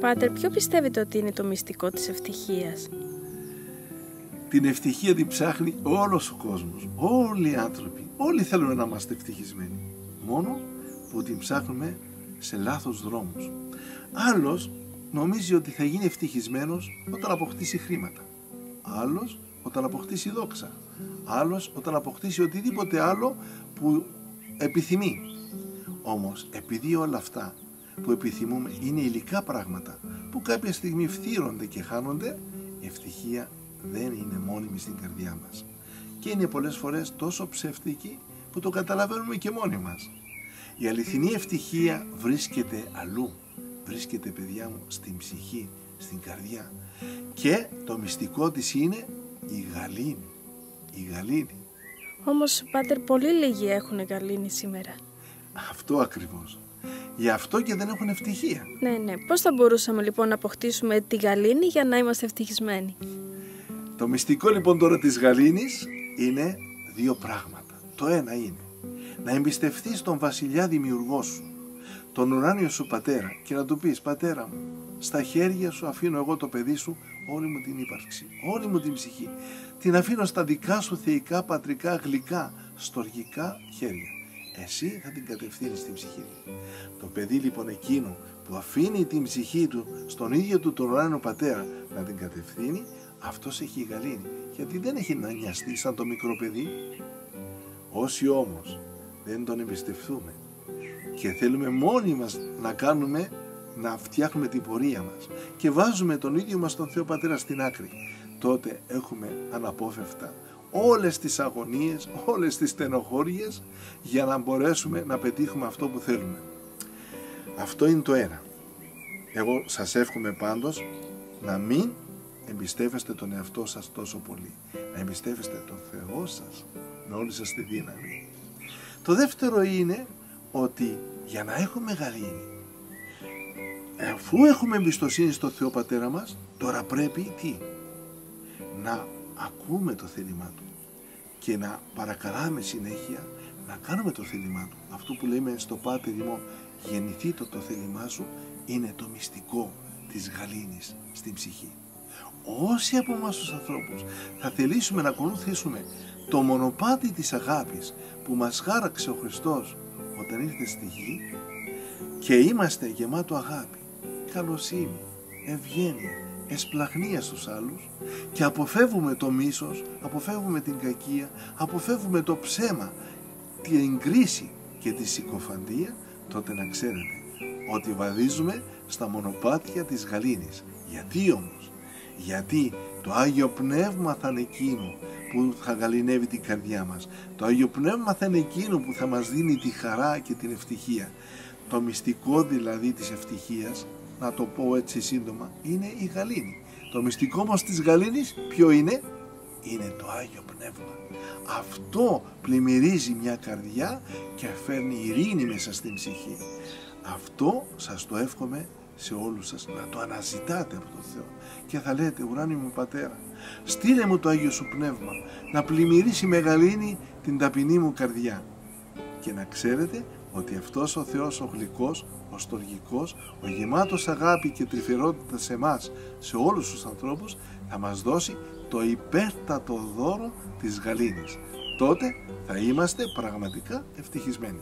Πάτερ, ποιο πιστεύετε ότι είναι το μυστικό της ευτυχίας? Την ευτυχία την ψάχνει όλος ο κόσμος, όλοι οι άνθρωποι, όλοι θέλουν να είμαστε ευτυχισμένοι, μόνο που την ψάχνουμε σε λάθος δρόμους. Άλλος νομίζει ότι θα γίνει ευτυχισμένος όταν αποκτήσει χρήματα, άλλος όταν αποκτήσει δόξα, άλλος όταν αποκτήσει οτιδήποτε άλλο που επιθυμεί. Όμως επειδή όλα αυτά που επιθυμούμε είναι υλικά πράγματα που κάποια στιγμή φθύρονται και χάνονται, η ευτυχία δεν είναι μόνιμη στην καρδιά μας και είναι πολλές φορές τόσο ψεύτικη που το καταλαβαίνουμε και μόνοι μας. Η αληθινή ευτυχία βρίσκεται αλλού, βρίσκεται, παιδιά μου, στην ψυχή, στην καρδιά, και το μυστικό της είναι η γαλήνη. Η γαλήνη. Όμως, Πάτερ, πολύ λίγοι έχουν γαλήνη σήμερα. Αυτό ακριβώς. Γι' αυτό και δεν έχουν ευτυχία. Ναι. Πώς θα μπορούσαμε λοιπόν να αποκτήσουμε τη γαλήνη για να είμαστε ευτυχισμένοι? Το μυστικό λοιπόν τώρα της γαλήνης είναι δύο πράγματα. Το ένα είναι να εμπιστευτείς τον βασιλιά δημιουργό σου, τον ουράνιο σου πατέρα, και να του πεις: πατέρα μου, στα χέρια σου αφήνω εγώ το παιδί σου, όλη μου την ύπαρξη, όλη μου την ψυχή. Την αφήνω στα δικά σου θεϊκά, πατρικά, γλυκά, στοργικά χέρια. Εσύ θα την κατευθύνεις στην ψυχή του. Το παιδί λοιπόν εκείνο που αφήνει την ψυχή του στον ίδιο του τον ουράνιο πατέρα να την κατευθύνει, αυτός έχει γαλήνη, γιατί δεν έχει να νοιαστεί σαν το μικρό παιδί. Όσοι όμως δεν τον εμπιστευτούμε και θέλουμε μόνοι μας να φτιάχνουμε την πορεία μας και βάζουμε τον ίδιο μας τον Θεό Πατέρα στην άκρη, τότε έχουμε αναπόφευκτα όλες τις αγωνίες, όλες τις στενοχώριες για να μπορέσουμε να πετύχουμε αυτό που θέλουμε. Αυτό είναι το ένα. Εγώ σας εύχομαι πάντως να μην εμπιστεύεστε τον εαυτό σας τόσο πολύ, να εμπιστεύεστε τον Θεό σας με όλη σας τη δύναμη. Το δεύτερο είναι ότι για να έχουμε γαλήνη, αφού έχουμε εμπιστοσύνη στο Θεό Πατέρα μας, τώρα πρέπει να ακούμε το θέλημά Του και να παρακαλάμε συνέχεια να κάνουμε το θέλημά Του. Αυτό που λέμε στο Πάτερ ημών, γεννηθεί το θέλημά σου, είναι το μυστικό της γαλήνης στην ψυχή. Όσοι από εμάς τους ανθρώπους θα θελήσουμε να ακολουθήσουμε το μονοπάτι της αγάπης που μας χάραξε ο Χριστός όταν ήρθε στη γη, και είμαστε γεμάτο αγάπη, καλοσύνη, ευγένεια, εσπλαχνία στους άλλους, και αποφεύγουμε το μίσος, αποφεύγουμε την κακία, αποφεύγουμε το ψέμα, την κρίση και τη συκοφαντία, τότε να ξέρετε ότι βαδίζουμε στα μονοπάτια της γαλήνης. Γιατί όμως? Γιατί το Άγιο Πνεύμα θα είναι εκείνο που θα γαληνεύει την καρδιά μας. Το Άγιο Πνεύμα θα είναι εκείνο που θα μας δίνει τη χαρά και την ευτυχία. Το μυστικό δηλαδή της ευτυχίας, να το πω έτσι σύντομα, είναι η γαλήνη. Το μυστικό μας της γαλήνης ποιο είναι? Είναι το Άγιο Πνεύμα. Αυτό πλημμυρίζει μια καρδιά και φέρνει ειρήνη μέσα στην ψυχή. Αυτό σας το εύχομαι σε όλους σας, να το αναζητάτε από τον Θεό και θα λέτε: ουράνιο μου Πατέρα, στείλε μου το Άγιο Σου Πνεύμα να πλημμυρίσει με γαλήνη την ταπεινή μου καρδιά. Και να ξέρετε ότι αυτός ο Θεός, ο γλυκός, ο στοργικός, ο γεμάτος αγάπη και τρυφερότητα σε εμάς, σε όλους τους ανθρώπους, θα μας δώσει το υπέρτατο δώρο της γαλήνης. Τότε θα είμαστε πραγματικά ευτυχισμένοι.